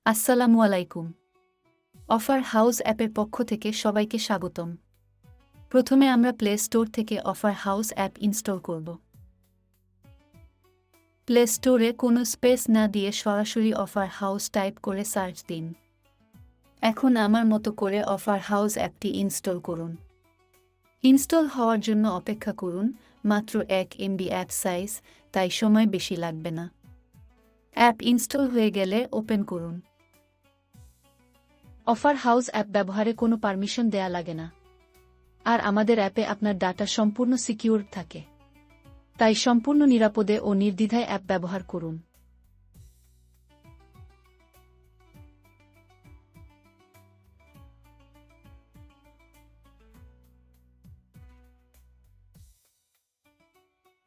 আসসালামু আলাইকুম। Offer house অ্যাপের পক্ষ থেকে সবাইকে স্বাগতম। প্রথমে আমরা প্লে স্টোর থেকে অফার হাউস অ্যাপ ইনস্টল করব। প্লে স্টোরে কোনো স্পেস না দিয়ে সরাসরি অফার হাউস টাইপ করে সার্চ দিন। এখন আমার মতো করে অফার হাউস অ্যাপটি ইনস্টল করুন। ইনস্টল হওয়ার জন্য অপেক্ষা করুন, মাত্র 1 MB অ্যাপ সাইজ, তাই সময় বেশি লাগবে না। অ্যাপ ইনস্টল হয়ে গেলে ওপেন করুন। অফার হাউস অ্যাপ ব্যবহারে কোনো পারমিশন দেয়া লাগে না। আর আমাদের অ্যাপে আপনার ডাটা সম্পূর্ণ সিকিউর থাকে। তাই সম্পূর্ণ নিরাপদে ও নির্দ্বিধায় অ্যাপ ব্যবহার করুন।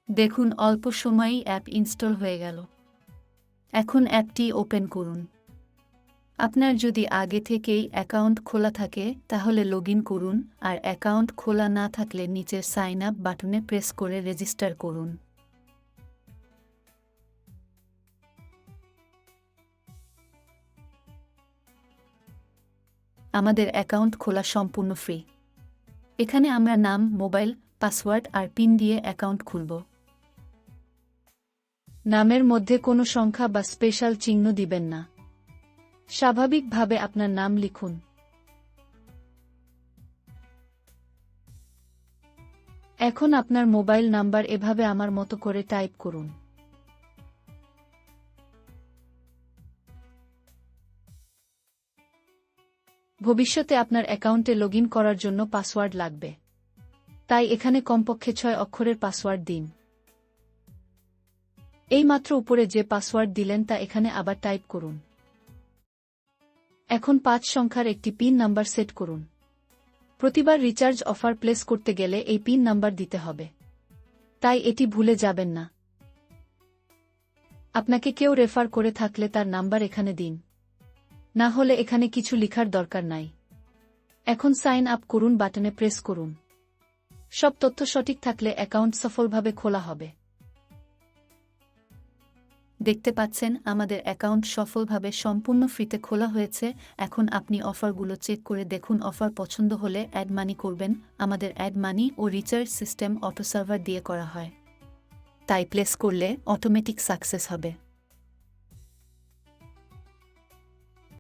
দেখুন, অল্প সময়েই অ্যাপ ইনস্টল হয়ে গেল। এখন অ্যাপটি ওপেন করুন। আপনার যদি আগে থেকেই অ্যাকাউন্ট খোলা থাকে তাহলে লগইন করুন, আর অ্যাকাউন্ট খোলা না থাকলে নিচের সাইন আপ বাটনে প্রেস করে রেজিস্টার করুন। আমাদের অ্যাকাউন্ট খোলা সম্পূর্ণ ফ্রি। এখানে আমরা নাম, মোবাইল, পাসওয়ার্ড আর পিন দিয়ে অ্যাকাউন্ট খুলব। নামের মধ্যে কোনো সংখ্যা বা স্পেশাল চিহ্ন দিবেন না। স্বাভাবিকভাবে আপনার নাম লিখুন। এখন আপনার মোবাইল নাম্বার এভাবে আমার মতো করে টাইপ করুন। ভবিষ্যতে আপনার অ্যাকাউন্টে লগইন করার জন্য পাসওয়ার্ড লাগবে। তাই এখানে কমপক্ষে 6 অক্ষরের পাসওয়ার্ড দিন। এইমাত্র উপরে যে পাসওয়ার্ড দিলেন তা এখানে আবার টাইপ করুন। এখন 5 সংখ্যার একটি পিন নাম্বার সেট করুন। প্রতিবার রিচার্জ অফার প্লেস করতে গেলে এই পিন নাম্বার দিতে হবে। তাই এটি ভুলে যাবেন না। আপনাকে কেউ রেফার করে থাকলে তার নাম্বার এখানে দিন। না হলে এখানে কিছু লিখার দরকার নাই। এখন সাইন আপ করুন বাটনে প্রেস করুন। সব তথ্য সঠিক থাকলে অ্যাকাউন্ট সফলভাবে খোলা হবে। দেখতে পাচ্ছেন, আমাদের অ্যাকাউন্ট সফলভাবে সম্পূর্ণ ফ্রিতে খোলা হয়েছে। এখন আপনি অফারগুলো চেক করে দেখুন। অফার পছন্দ হলে অ্যাড মানি করবেন। আমাদের অ্যাড মানি ও রিচার্জ সিস্টেম অটো সার্ভার দিয়ে করা হয়। তাই প্লেস করলে অটোমেটিক সাকসেস হবে।